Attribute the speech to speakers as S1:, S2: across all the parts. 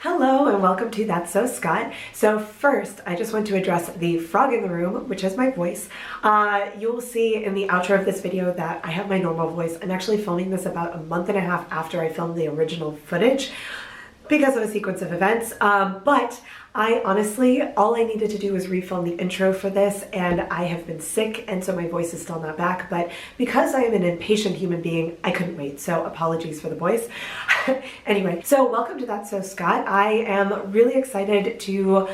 S1: Hello and welcome to That's So Scott. So first, I just want to address the frog in the room, which is my voice. You will see in the outro of this video that I have my normal voice. I'm actually filming this about a month and a half after I filmed the original footage because of a sequence of events. But I honestly, all I needed to do was refilm the intro for this, and I have been sick, and so my voice is still not back. But because I am an impatient human being, I couldn't wait. So apologies for the voice. Anyway, so welcome to That's So Scott. I am really excited to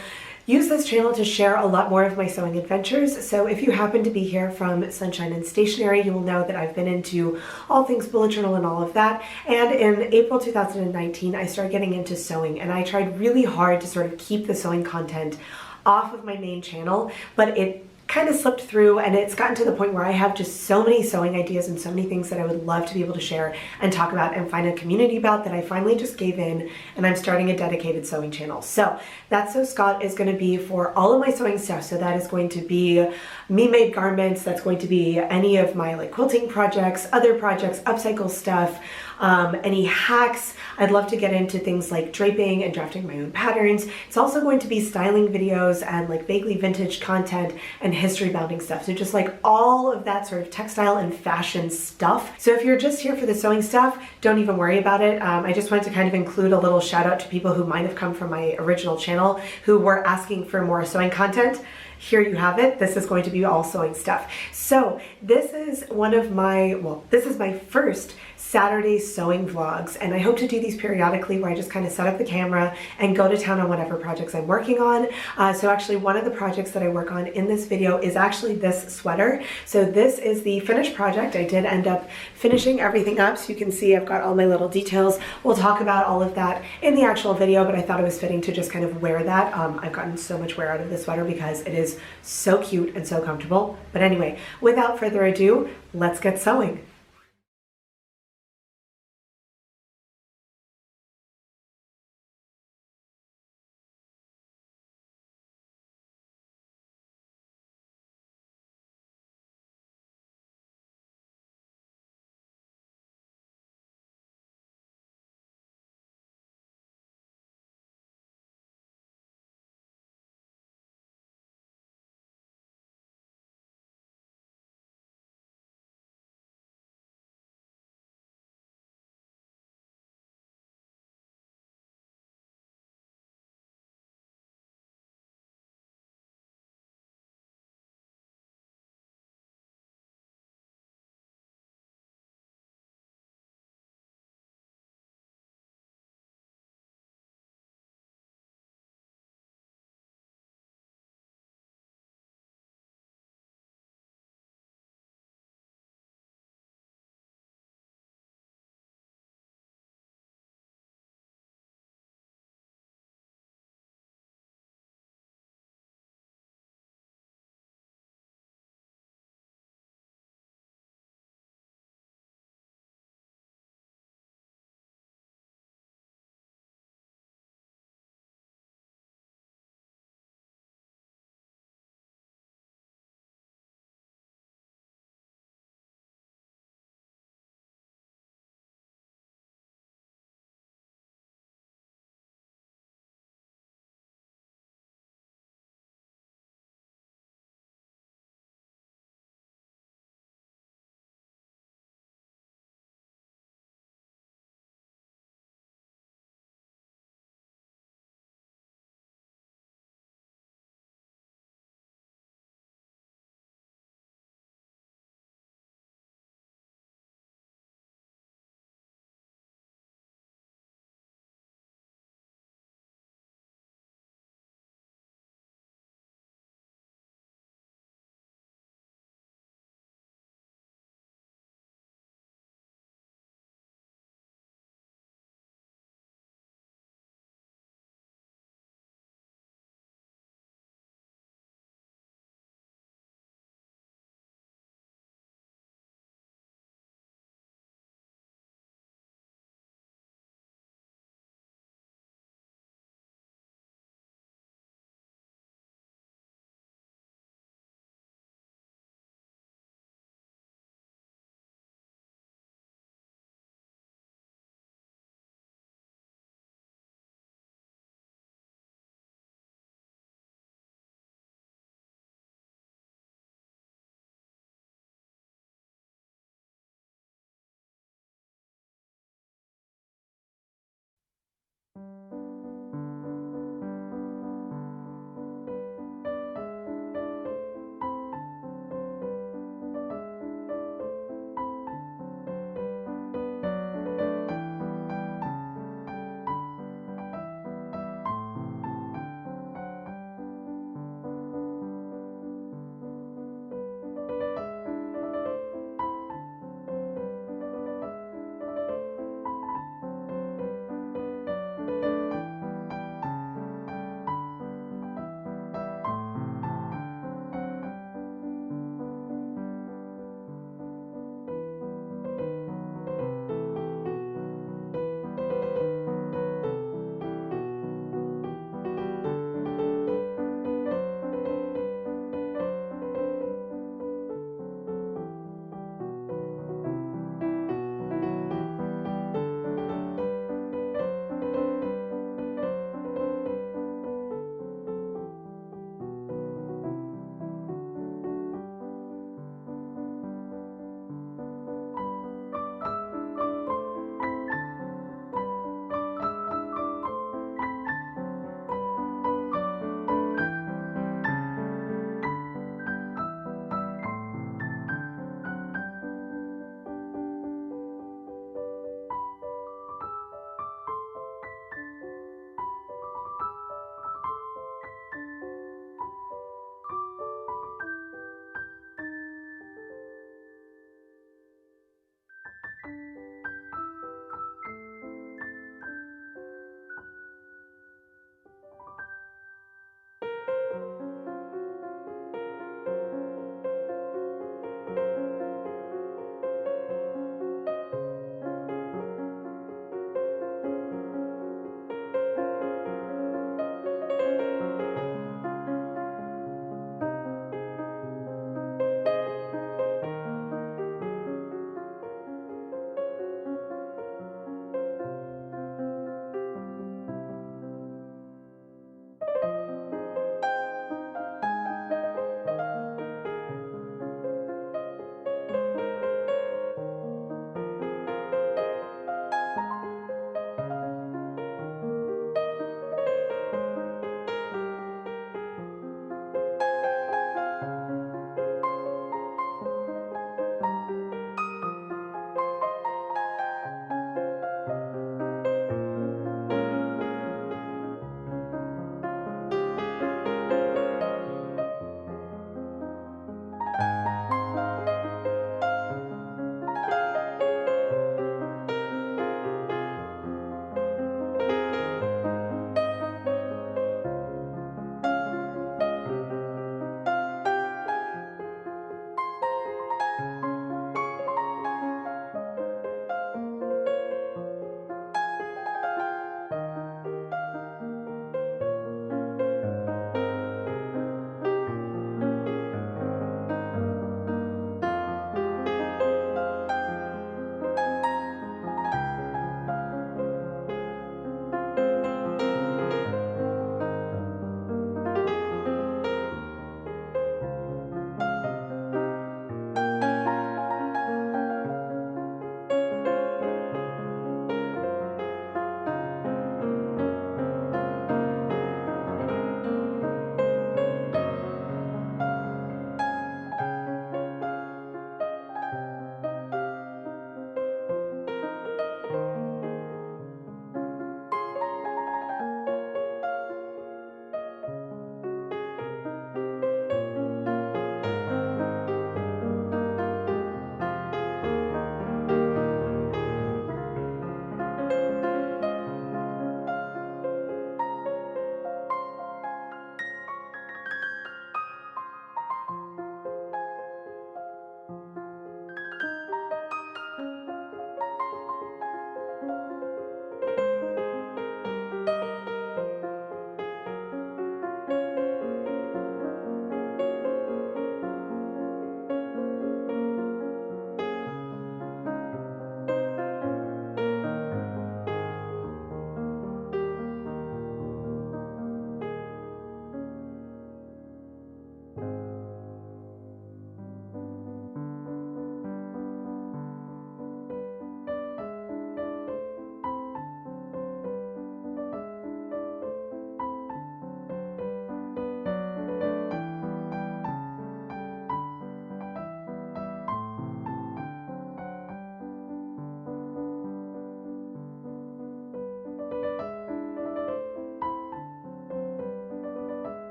S1: use this channel to share a lot more of my sewing adventures. So if you happen to be here from Sunshine and Stationery, you will know that I've been into all things bullet journal and all of that. And in April 2019, I started getting into sewing, and I tried really hard to sort of keep the sewing content off of my main channel, but it kind of slipped through, and it's gotten to the point where I have just so many sewing ideas and so many things that I would love to be able to share and talk about and find a community about that I finally just gave in, and I'm starting a dedicated sewing channel. So That's So Scott is going to be for all of my sewing stuff. So that is going to be me-made garments, that's going to be any of my like quilting projects, other projects, upcycle stuff, any hacks. I'd love to get into things like draping and drafting my own patterns. It's also going to be styling videos and like vaguely vintage content and history bounding stuff. So just like all of that sort of textile and fashion stuff. So if you're just here for the sewing stuff, don't even worry about it. I just wanted to kind of include a little shout out to people who might have come from my original channel who were asking for more sewing content. Here you have it. This is going to be all sewing stuff. So this is one of my, this is my first Saturday sewing vlogs, and I hope to do these periodically where I just kind of set up the camera and go to town on whatever projects I'm working on. So actually one of the projects that I work on in this video is actually this sweater. So this is the finished project. I did end up finishing everything up, so you can see I've got all my little details. We'll talk about all of that in the actual video, but I thought it was fitting to just kind of wear that. I've gotten so much wear out of this sweater because it is so cute and so comfortable. But anyway, without further ado, let's get sewing.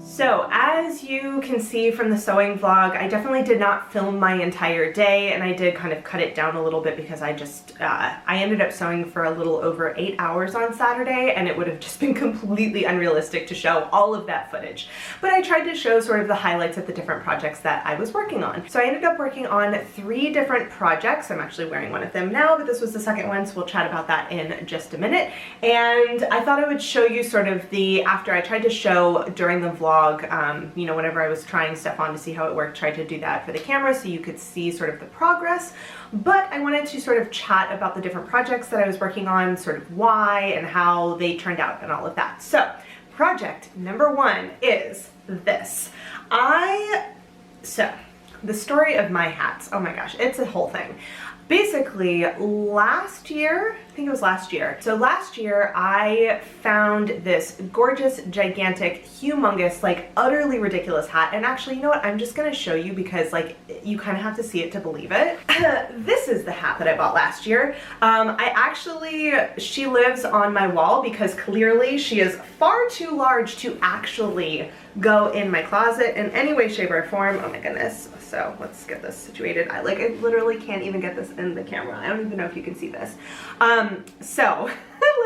S2: So as you can see from the sewing vlog, I definitely did not film my entire day, and I did kind of cut it down a little bit because I ended up sewing for a little over 8 hours on Saturday, and it would have just been completely unrealistic to show all of that footage. But I tried to show sort of the highlights of the different projects that I was working on. So I ended up working on 3 different projects. I'm actually wearing one of them now, but this was the second one, so we'll chat about that in just a minute. And I thought I would show you sort of after I tried to show during the vlog, you know, whenever I was trying stuff on to see how it worked, tried to do that for the camera so you could see sort of the progress. But I wanted to sort of chat about the different projects that I was working on, sort of why and how they turned out and all of that. So project number one is this. So the story of my hats, oh my gosh, it's a whole thing. Basically, last year, I think it was last year. So last year I found this gorgeous, gigantic, humongous, like utterly ridiculous hat. And actually, you know what? I'm just gonna show you because like you kind of have to see it to believe it. This is the hat that I bought last year. She lives on my wall because clearly she is far too large to actually go in my closet in any way, shape, or form. Oh my goodness. So let's get this situated. I literally can't even get this in the camera. I don't even know if you can see this. So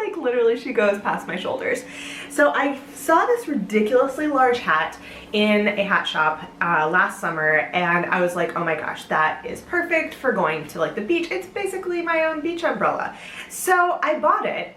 S2: like literally she goes past my shoulders. So I saw this ridiculously large hat in a hat shop last summer, and I was like, oh my gosh, that is perfect for going to like the beach. It's basically my own beach umbrella. So I bought it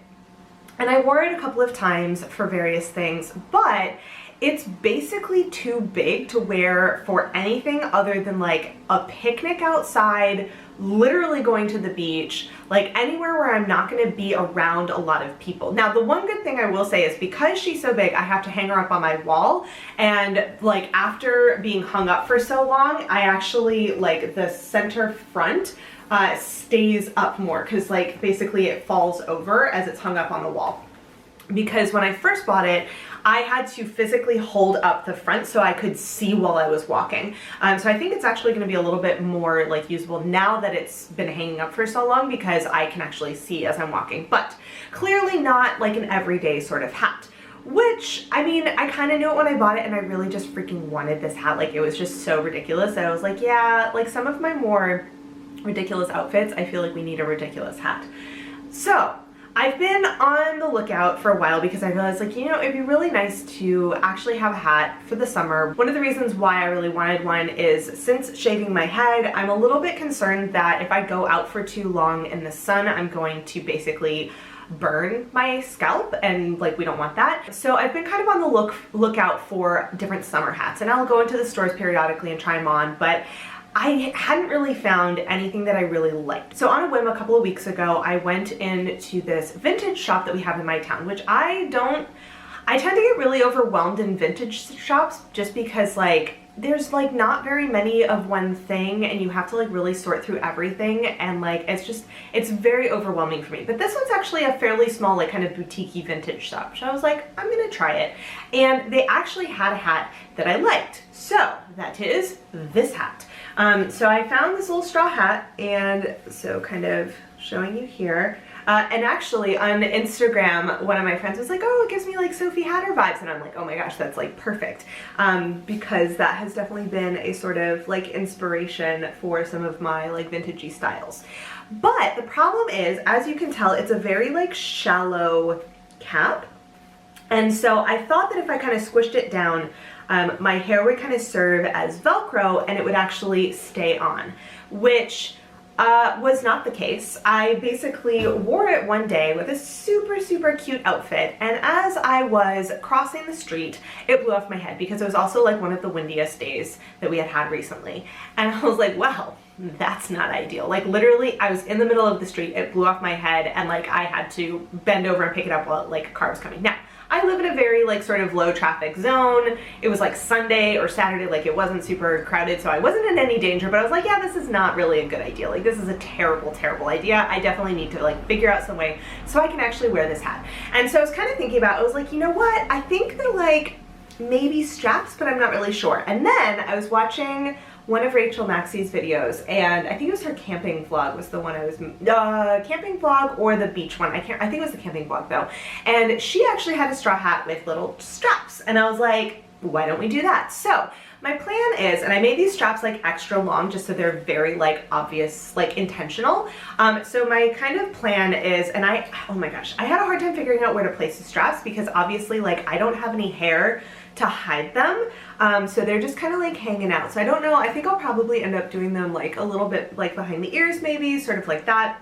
S2: and I wore it a couple of times for various things, but it's basically too big to wear for anything other than like a picnic outside, literally going to the beach, like anywhere where I'm not gonna be around a lot of people. Now, the one good thing I will say is because she's so big, I have to hang her up on my wall, and like after being hung up for so long, I actually like the center front stays up more because like basically it falls over as it's hung up on the wall. Because when I first bought it, I had to physically hold up the front so I could see while I was walking. So I think it's actually going to be a little bit more like usable now that it's been hanging up for so long because I can actually see as I'm walking, but clearly not like an everyday sort of hat. Which, I mean, I kind of knew it when I bought it, and I really just freaking wanted this hat. Like, it was just so ridiculous that I was like, yeah, like some of my more ridiculous outfits, I feel like we need a ridiculous hat. So I've been on the lookout for a while because I realized, like, you know, it'd be really nice to actually have a hat for the summer. One of the reasons why I really wanted one is since shaving my head, I'm a little bit concerned that if I go out for too long in the sun, I'm going to basically burn my scalp, and like we don't want that. So I've been kind of on the lookout for different summer hats, and I'll go into the stores periodically and try them on, but I hadn't really found anything that I really liked. So on a whim a couple of weeks ago, I went into this vintage shop that we have in my town, which I tend to get really overwhelmed in vintage shops just because like there's like not very many of one thing, and you have to like really sort through everything, and like it's very overwhelming for me. But this one's actually a fairly small, like kind of boutique-y vintage shop. So I was like, I'm gonna try it. And they actually had a hat that I liked. So that is this hat. So I found this little straw hat, and so kind of showing you here. And actually on Instagram, one of my friends was like, oh, it gives me like Sophie Hatter vibes. And I'm like, oh my gosh, that's like perfect. Because that has definitely been a sort of like inspiration for some of my like vintagey styles. But the problem is, as you can tell, it's a very like shallow cap. And so I thought that if I kind of squished it down, my hair would kind of serve as Velcro and it would actually stay on, which was not the case. I basically wore it one day with a super, super cute outfit, and as I was crossing the street, it blew off my head because it was also like one of the windiest days that we had recently. And I was like, well, that's not ideal. Like literally, I was in the middle of the street, it blew off my head, and like I had to bend over and pick it up while like a car was coming. Now, I live in a very like sort of low traffic zone. It was like Sunday or Saturday, like it wasn't super crowded, so I wasn't in any danger, but I was like, yeah, this is not really a good idea. Like this is a terrible, terrible idea. I definitely need to like figure out some way so I can actually wear this hat. And so I was kind of thinking about, I was like, you know what? I think they're like maybe straps, but I'm not really sure. And then I was watching one of Rachel MAKSY's videos, and I think it was her camping vlog was the one I was, camping vlog or the beach one. I think it was the camping vlog though. And she actually had a straw hat with little straps. And I was like, why don't we do that? So my plan is, and I made these straps like extra long just so they're very like obvious, like intentional. So my kind of plan is, and oh my gosh, I had a hard time figuring out where to place the straps because obviously like I don't have any hair to hide them. So they're just kind of like hanging out. So I don't know, I think I'll probably end up doing them like a little bit like behind the ears maybe, sort of like that.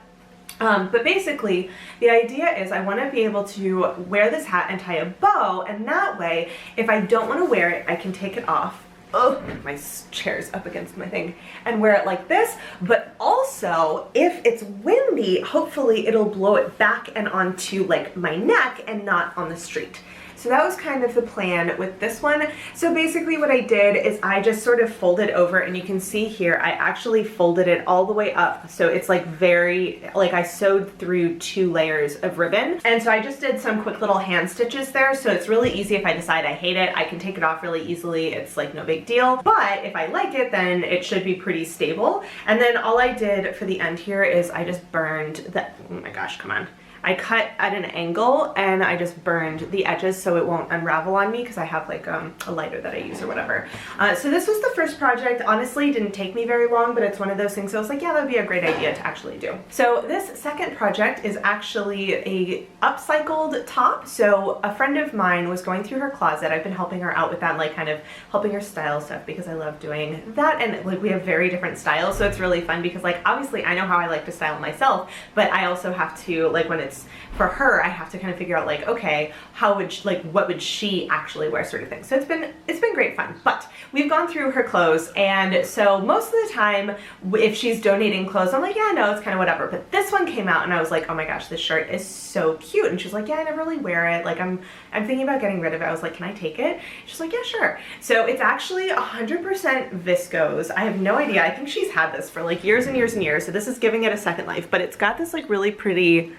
S2: But basically the idea is I want to be able to wear this hat and tie a bow, and that way if I don't want to wear it, I can take it off. Oh, my chair's up against my thing, and wear it like this. But also if it's windy, hopefully it'll blow it back and onto like my neck and not on the street. So that was kind of the plan with this one. So basically what I did is I just sort of folded over, and you can see here I actually folded it all the way up, so it's like very, like I sewed through 2 layers of ribbon. And so I just did some quick little hand stitches there, so it's really easy. If I decide I hate it, I can take it off really easily. It's like no big deal. But if I like it, then it should be pretty stable. And then all I did for the end here is I just burned the, oh my gosh, come on. I cut at an angle and I just burned the edges so it won't unravel on me, because I have like a lighter that I use or whatever. So this was the first project. Honestly, it didn't take me very long, but it's one of those things I was like, yeah, that would be a great idea to actually do. So this second project is actually a upcycled top. So a friend of mine was going through her closet. I've been helping her out with that, like kind of helping her style stuff, because I love doing that. And like we have very different styles, so it's really fun because like obviously I know how I like to style myself, but I also have to, like when it's for her, I have to kind of figure out like, okay, how would she, like what would she actually wear, sort of thing. So it's been great fun. But we've gone through her clothes, and so most of the time if she's donating clothes, I'm like, yeah, no, it's kind of whatever. But this one came out and I was like, oh my gosh, this shirt is so cute. And she's like, yeah, I never really wear it, like I'm thinking about getting rid of it. I was like, can I take it? She's like, yeah, sure. So it's actually 100% viscose. I have no idea. I think she's had this for like years and years and years, so this is giving it a second life. But it's got this like really pretty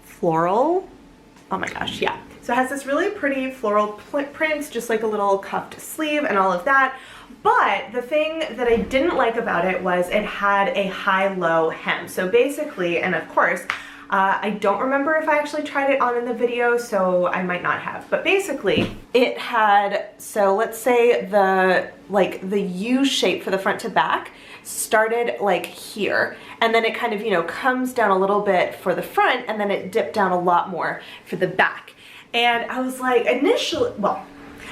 S2: floral, oh my gosh, yeah. So it has this really pretty floral print, just like a little cuffed sleeve and all of that. But the thing that I didn't like about it was it had a high-low hem. So basically, and of course, I don't remember if I actually tried it on in the video, so I might not have. But basically, it had, so let's say the U shape for the front to back started like here, and then it kind of, you know, comes down a little bit for the front, and then it dipped down a lot more for the back. And I was like, initially, well,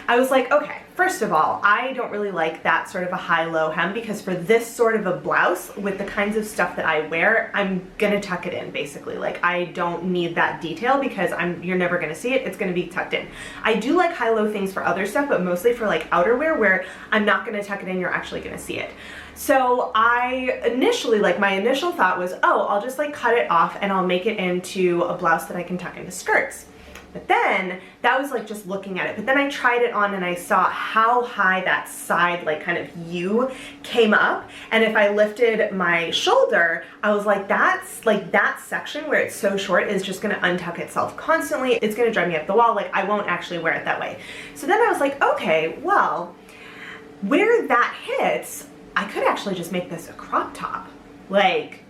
S2: I was like, okay, first of all, I don't really like that sort of a high-low hem, because for this sort of a blouse with the kinds of stuff that I wear, I'm gonna tuck it in basically. Like I don't need that detail because you're never gonna see it. It's gonna be tucked in. I do like high-low things for other stuff, but mostly for like outerwear where I'm not gonna tuck it in, you're actually gonna see it. So I initially, like my initial thought was, oh, I'll just like cut it off and I'll make it into a blouse that I can tuck into skirts. But then that was like just looking at it. But then I tried it on and I saw how high that side, like kind of U came up. And if I lifted my shoulder, I was like, that's like that section where it's so short is just gonna untuck itself constantly. It's gonna drive me up the wall. Like I won't actually wear it that way. So then I was like, okay, well, where that hits, I could actually just make this a crop top. Like,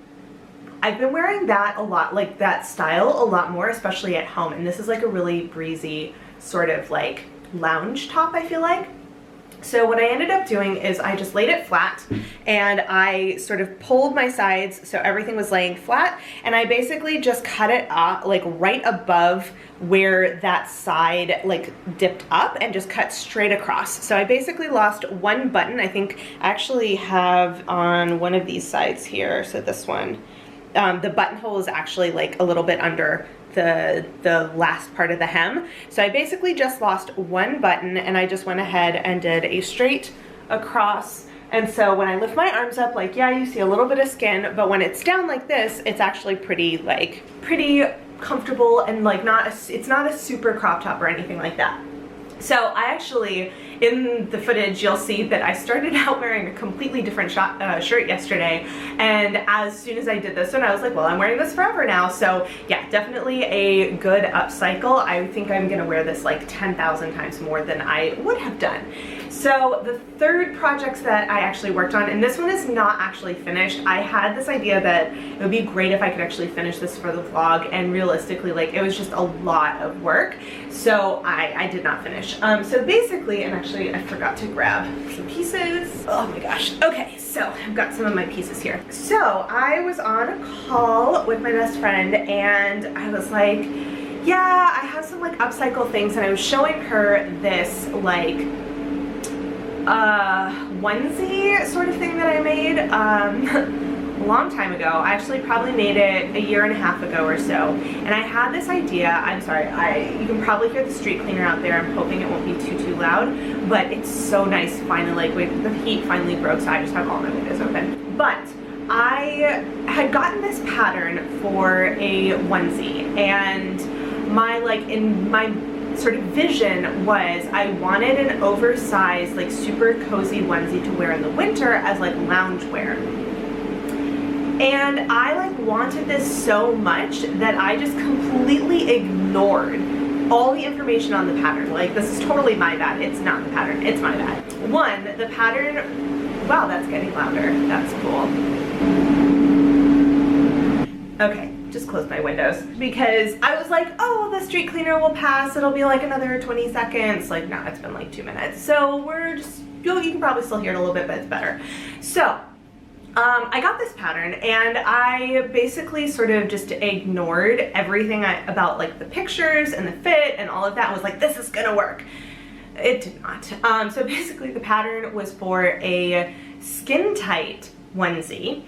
S2: I've been wearing that a lot, like that style a lot more, especially at home. And this is like a really breezy sort of like lounge top, I feel like. So what I ended up doing is I just laid it flat and I sort of pulled my sides so everything was laying flat, and I basically just cut it off like right above where that side like dipped up and just cut straight across. So I basically lost one button. I think I actually have on one of these sides here, so this one, the buttonhole is actually like a little bit under the last part of the hem. So I basically just lost one button and I just went ahead and did a straight across. And so when I lift my arms up, like, yeah, you see a little bit of skin, but when it's down like this, it's actually pretty comfortable and like it's not a super crop top or anything like that. So I actually, in the footage, you'll see that I started out wearing a completely different shirt yesterday, and as soon as I did this one, I was like, well, I'm wearing this forever now. So yeah, definitely a good upcycle. I think I'm gonna wear this like 10,000 times more than I would have done. So the third project that I actually worked on, and this one is not actually finished. I had this idea that it would be great if I could actually finish this for the vlog, and realistically, like, it was just a lot of work, so I did not finish. So basically, and actually I forgot to grab some pieces. Oh my gosh. Okay, so I've got some of my pieces here. So I was on a call with my best friend and I was like, yeah, I have some like upcycle things, and I was showing her this like onesie sort of thing that I made a long time ago. I actually probably made it a year and a half ago or so, and I had this idea. I'm sorry, you can probably hear the street cleaner out there. I'm hoping it won't be too loud, but it's so nice finally, like the heat finally broke, so I just have all my windows open. But I had gotten this pattern for a onesie, and in my sort of vision was I wanted an oversized, like super cozy onesie to wear in the winter as like loungewear. And I like wanted this so much that I just completely ignored all the information on the pattern. Like, this is totally my bad. It's not the pattern, it's my bad. One, the pattern, wow, that's getting louder. That's cool. Okay, just close my windows because I was like, oh, the street cleaner will pass. It'll be like another 20 seconds. Like, no, it's been like 2 minutes. So we're just, you can probably still hear it a little bit, but it's better. So I got this pattern and I basically sort of just ignored everything about like the pictures and the fit and all of that. I was like, this is gonna work. It did not. So basically the pattern was for a skin tight onesie,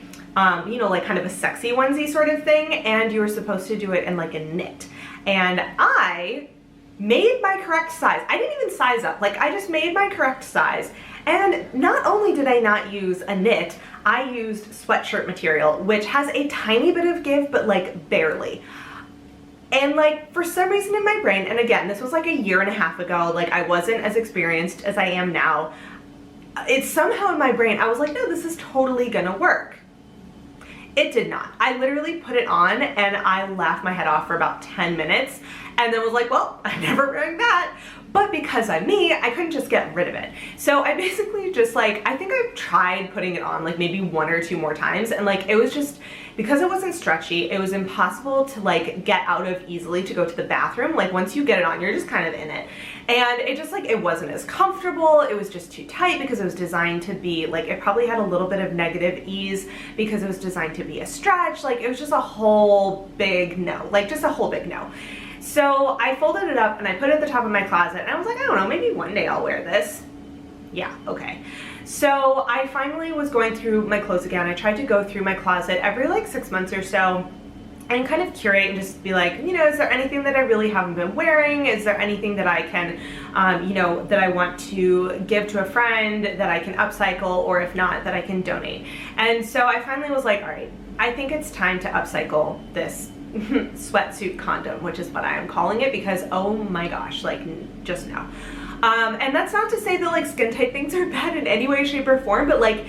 S2: you know, like kind of a sexy onesie sort of thing, and you were supposed to do it in like a knit. And I made my correct size. I didn't even size up, like I just made my correct size. And not only did I not use a knit, I used sweatshirt material, which has a tiny bit of give, but like barely. And like for some reason in my brain, and again, this was like 1.5 years ago, like I wasn't as experienced as I am now. It's somehow in my brain, I was like, no, this is totally gonna work. It did not. I literally put it on and I laughed my head off for about 10 minutes and then was like, well, I'm never wearing that. But because I'm me, I couldn't just get rid of it. So I basically just like, I think I've tried putting it on like maybe 1 or 2 more times, and like it was just, because it wasn't stretchy, it was impossible to like get out of easily to go to the bathroom. Like once you get it on, you're just kind of in it. And it just like, it wasn't as comfortable. It was just too tight because it was designed to be like, it probably had a little bit of negative ease because it was designed to be a stretch. Like it was just a whole big no, like just a whole big no. So I folded it up and I put it at the top of my closet and I was like, I don't know, maybe one day I'll wear this. Yeah, okay. So I finally was going through my clothes again. I tried to go through my closet every like 6 months or so and kind of curate and just be like, you know, is there anything that I really haven't been wearing? Is there anything that I can, you know, that I want to give to a friend, that I can upcycle, or if not, that I can donate? And so I finally was like, all right, I think it's time to upcycle this sweatsuit condom, which is what I am calling it, because oh my gosh, like just no. And that's not to say that like skin tight things are bad in any way, shape, or form, but like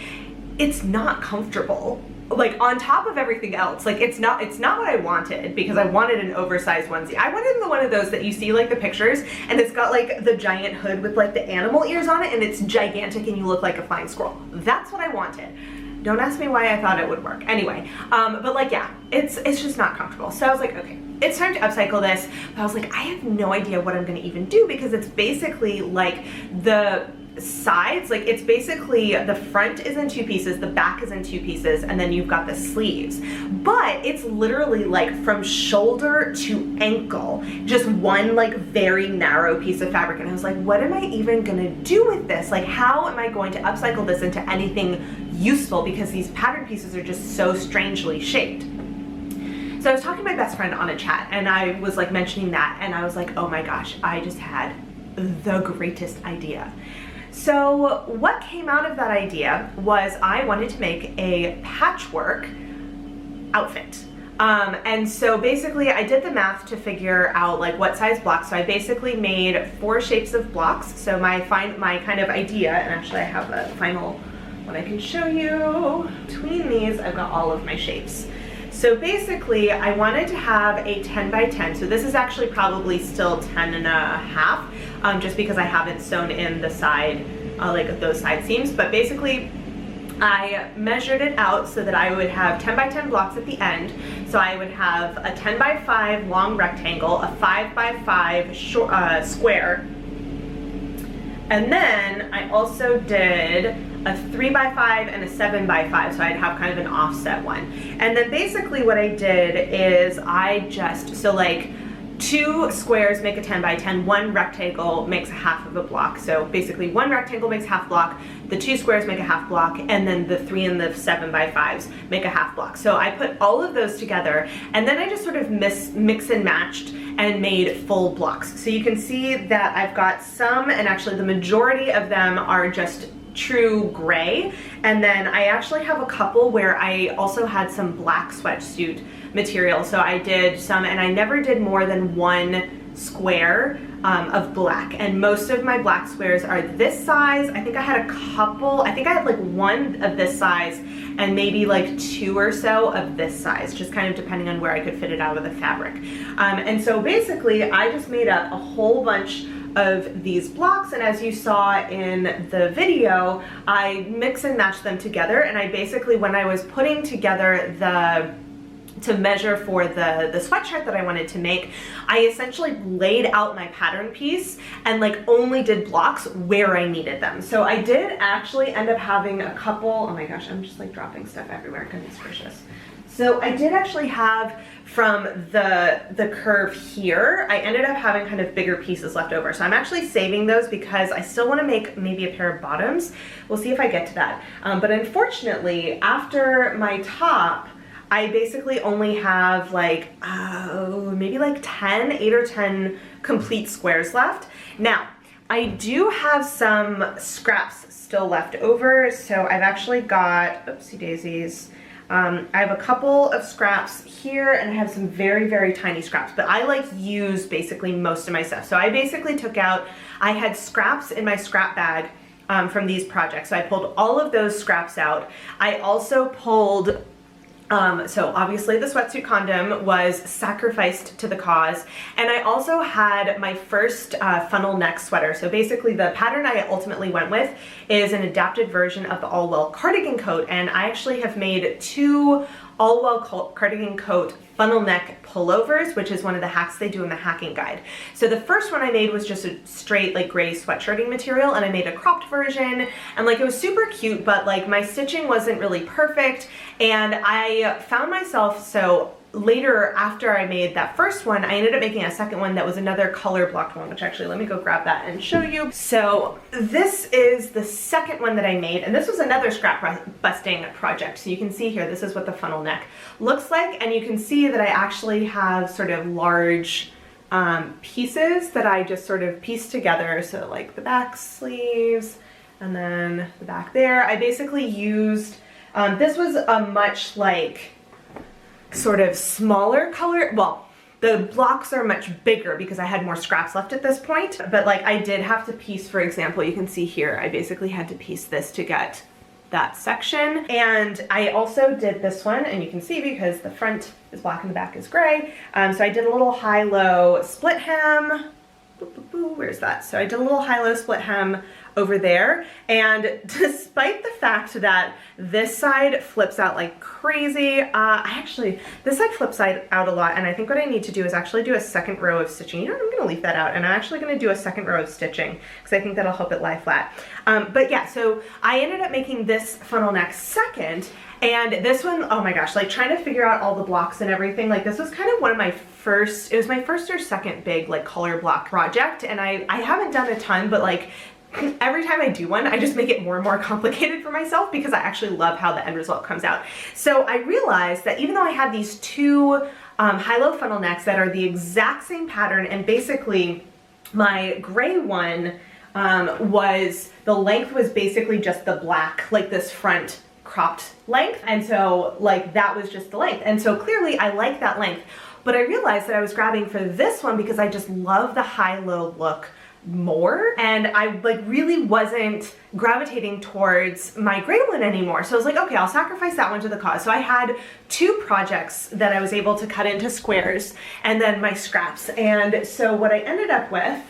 S2: it's not comfortable. Like on top of everything else, like it's not what I wanted, because I wanted an oversized onesie. I wanted the one of those that you see like the pictures and it's got like the giant hood with like the animal ears on it and it's gigantic and you look like a flying squirrel. That's what I wanted. Don't ask me why I thought it would work. Anyway, but like, yeah, it's just not comfortable. So I was like, okay, it's time to upcycle this. But I was like, I have no idea what I'm gonna even do, because it's basically like the sides, like it's basically the front is in 2 pieces, the back is in 2 pieces, and then you've got the sleeves. But it's literally like from shoulder to ankle, just one like very narrow piece of fabric. And I was like, what am I even gonna do with this? Like, how am I going to upcycle this into anything useful, because these pattern pieces are just so strangely shaped. So I was talking to my best friend on a chat and I was like mentioning that, and I was like, oh my gosh, I just had the greatest idea. So what came out of that idea was I wanted to make a patchwork outfit. And so basically I did the math to figure out like what size blocks. So I basically made 4 shapes of blocks. So my kind of idea, and actually I have a final one I can show you. Between these, I've got all of my shapes. So basically I wanted to have a 10 by 10. So this is actually probably still 10 and a half, just because I haven't sewn in the side, like those side seams. But basically I measured it out so that I would have 10 by 10 blocks at the end. So I would have a 10 by 5 long rectangle, a 5 by 5 square, and then I also did a 3 by 5 and a 7 by 5, so I'd have kind of an offset one. And then basically what I did is so like 2 squares make a 10 by 10, 1 rectangle makes a half of a block. So basically 1 rectangle makes half block, the 2 squares make a half block, and then the 3 and the 7 by 5s make a half block. So I put all of those together, and then I just sort of mix and matched and made full blocks. So you can see that I've got some, and actually the majority of them are just true gray, and then I actually have a couple where I also had some black sweatsuit material. So I did some, and I never did more than 1 square of black, and most of my black squares are this size. I think I had a couple, I think I had like one of this size and maybe like two or so of this size, just kind of depending on where I could fit it out of the fabric. And so basically I just made up a whole bunch of these blocks, and as you saw in the video, I mix and match them together. And I basically, when I was putting together to measure for the sweatshirt that I wanted to make, I essentially laid out my pattern piece and like only did blocks where I needed them. So I did actually end up having a couple, oh my gosh, I'm just like dropping stuff everywhere, goodness gracious. So I did actually have, from the curve here, I ended up having kind of bigger pieces left over. So I'm actually saving those because I still want to make maybe a pair of bottoms. We'll see if I get to that. But unfortunately, after my top, I basically only have like, maybe like 8 or 10 complete squares left. Now, I do have some scraps still left over. So I've actually got, oopsie daisies, I have a couple of scraps here, and I have some very, very tiny scraps, but I like use basically most of my stuff. So I basically took out, I had scraps in my scrap bag from these projects. So I pulled all of those scraps out. I also pulled, so obviously the sweatsuit condom was sacrificed to the cause. And I also had my first funnel neck sweater. So basically the pattern I ultimately went with is an adapted version of the all-well cardigan coat. And I actually have made 2 all-well cardigan coat funnel neck pullovers, which is one of the hacks they do in the hacking guide. So the first one I made was just a straight like gray sweatshirting material, and I made a cropped version, and like it was super cute, but like my stitching wasn't really perfect. And I found myself, so later after I made that first one, I ended up making a second one that was another color blocked one, which actually, let me go grab that and show you. So this is the second one that I made, and this was another scrap busting project. So you can see here, this is what the funnel neck looks like, and you can see that I actually have sort of large pieces that I just sort of pieced together. So like the back sleeves and then the back there. I basically used, this was a much like sort of smaller color, well, the blocks are much bigger because I had more scraps left at this point, but like I did have to piece, for example, you can see here, I basically had to piece this to get that section. And I also did this one, and you can see because the front is black and the back is gray. So I did a little high-low split hem. Where's that? So I did a little high-low split hem over there, and despite the fact that this side flips out like crazy, this side flips out a lot, and I think what I need to do is actually do a second row of stitching. You know what, I'm gonna leave that out, and I'm actually gonna do a second row of stitching because I think that'll help it lie flat. But yeah, so I ended up making this funnel neck second, and this one, oh my gosh, like trying to figure out all the blocks and everything, like this was kind of one of my first, it was my first or second big like color block project, and I haven't done a ton, but like every time I do one, I just make it more and more complicated for myself because I actually love how the end result comes out. So I realized that even though I had these 2 high-low funnel necks that are the exact same pattern, and basically my gray one the length was basically just the black, like this front cropped length, and so like that was just the length, and so clearly I like that length. But I realized that I was grabbing for this one because I just love the high-low look more, and I like really wasn't gravitating towards my gray one anymore. So I was like, okay, I'll sacrifice that one to the cause. So I had 2 projects that I was able to cut into squares, and then my scraps. And so what I ended up with,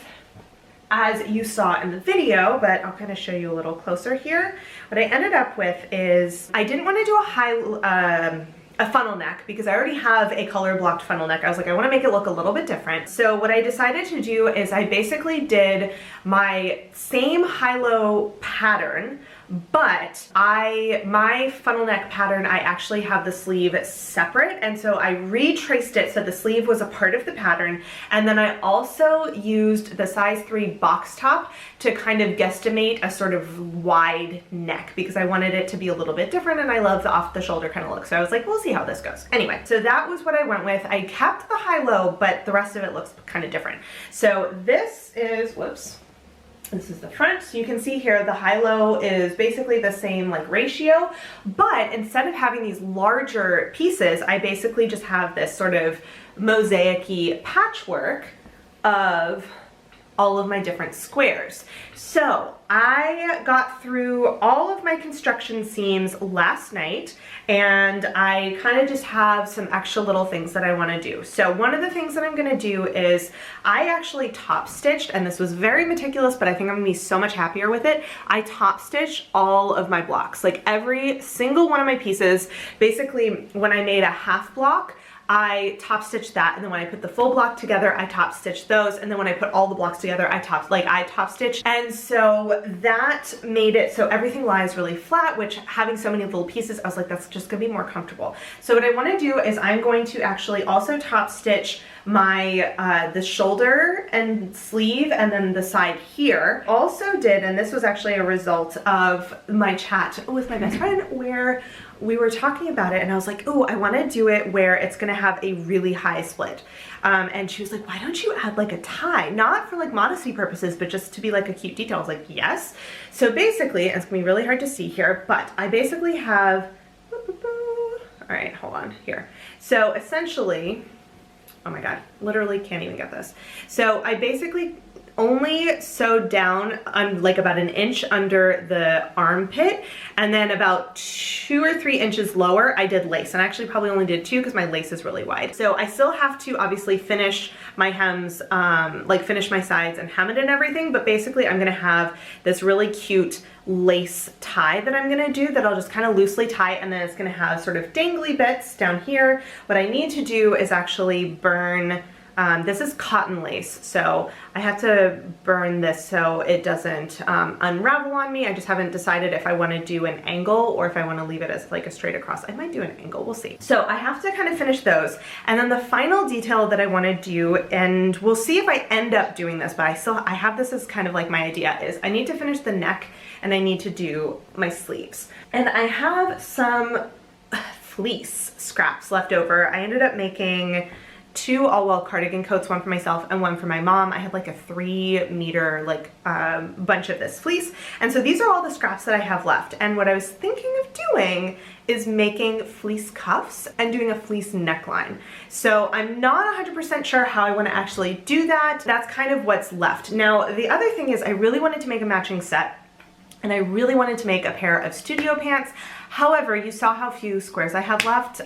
S2: as you saw in the video, but I'll kind of show you a little closer here, what I ended up with is I didn't want to do a funnel neck because I already have a color blocked funnel neck. I was like, I want to make it look a little bit different. So what I decided to do is I basically did my same high-low pattern, but my funnel neck pattern, I actually have the sleeve separate, and so I retraced it so the sleeve was a part of the pattern, and then I also used the size 3 box top to kind of guesstimate a sort of wide neck because I wanted it to be a little bit different, and I love the off the shoulder kind of look. So I was like, we'll see how this goes. Anyway, so that was what I went with. I kept the high-low, but the rest of it looks kind of different. So this is, whoops. This is the front. So you can see here the high-low is basically the same like ratio, but instead of having these larger pieces, I basically just have this sort of mosaic-y patchwork of all of my different squares. So I got through all of my construction seams last night, and I kind of just have some extra little things that I want to do. So one of the things that I'm going to do is I actually top stitched, and this was very meticulous, but I think I'm gonna be so much happier with it. I top stitched all of my blocks, like every single one of my pieces. Basically, when I made a half block, I top stitched that, and then when I put the full block together, I top stitched those, and then when I put all the blocks together, I top stitched. And so that made it so everything lies really flat, which having so many little pieces, I was like, that's just gonna be more comfortable. So what I wanna do is I'm going to actually also top stitch my the shoulder and sleeve, and then the side here. Also did, and this was actually a result of my chat with my best friend where we were talking about it, and I was like, oh, I want to do it where it's gonna have a really high split. And she was like, why don't you add like a tie? Not for like modesty purposes, but just to be like a cute detail. I was like, yes. So basically, it's gonna be really hard to see here, but I basically have, all right, hold on here. So essentially, oh my God, literally can't even get this. So I basically only sewed down like about an inch under the armpit, and then about 2 or 3 inches lower I did lace, and I actually probably only did 2 because my lace is really wide. So I still have to obviously finish my hems, like finish my sides and hem it and everything, but basically I'm gonna have this really cute lace tie that I'm gonna do that I'll just kind of loosely tie, and then it's gonna have sort of dangly bits down here. What I need to do is actually burn, this is cotton lace, so I have to burn this so it doesn't unravel on me. I just haven't decided if I want to do an angle or if I want to leave it as like a straight across. I might do an angle, we'll see. So I have to kind of finish those, and then the final detail that I want to do, and we'll see if I end up doing this, but I have this as kind of like my idea, is I need to finish the neck and I need to do my sleeves. And I have some fleece scraps left over. I ended up making 2 all-well cardigan coats, one for myself and one for my mom. I had like a 3-meter like bunch of this fleece, and so these are all the scraps that I have left. And what I was thinking of doing is making fleece cuffs and doing a fleece neckline. So I'm not 100% sure how I want to actually do that. That's kind of what's left. Now the other thing is I really wanted to make a matching set, and I really wanted to make a pair of studio pants. However, you saw how few squares I have left.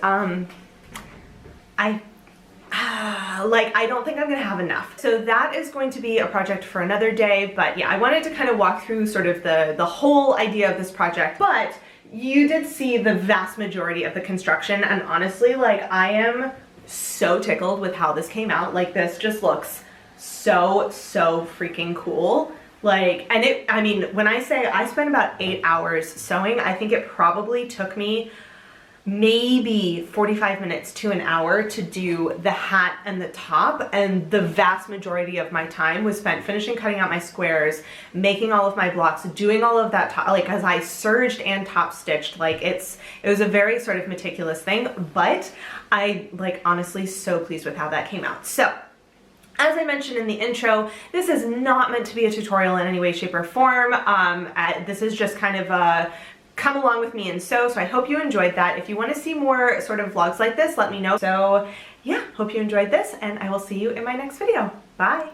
S2: I don't think I'm gonna have enough. So that is going to be a project for another day, but yeah, I wanted to kind of walk through sort of the whole idea of this project. But you did see the vast majority of the construction, and honestly, like, I am so tickled with how this came out. Like, this just looks so freaking cool. Like, and I mean, when I say I spent about 8 hours sewing, I think it probably took me maybe 45 minutes to an hour to do the hat and the top, and the vast majority of my time was spent finishing cutting out my squares, making all of my blocks, doing all of that, like, as I serged and top stitched. Like, it was a very sort of meticulous thing, but I, like, honestly so pleased with how that came out. So as I mentioned in the intro, this is not meant to be a tutorial in any way, shape, or form. This is just kind of a come along with me and sew, so I hope you enjoyed that. If you want to see more sort of vlogs like this, let me know. So yeah, hope you enjoyed this, and I will see you in my next video. Bye!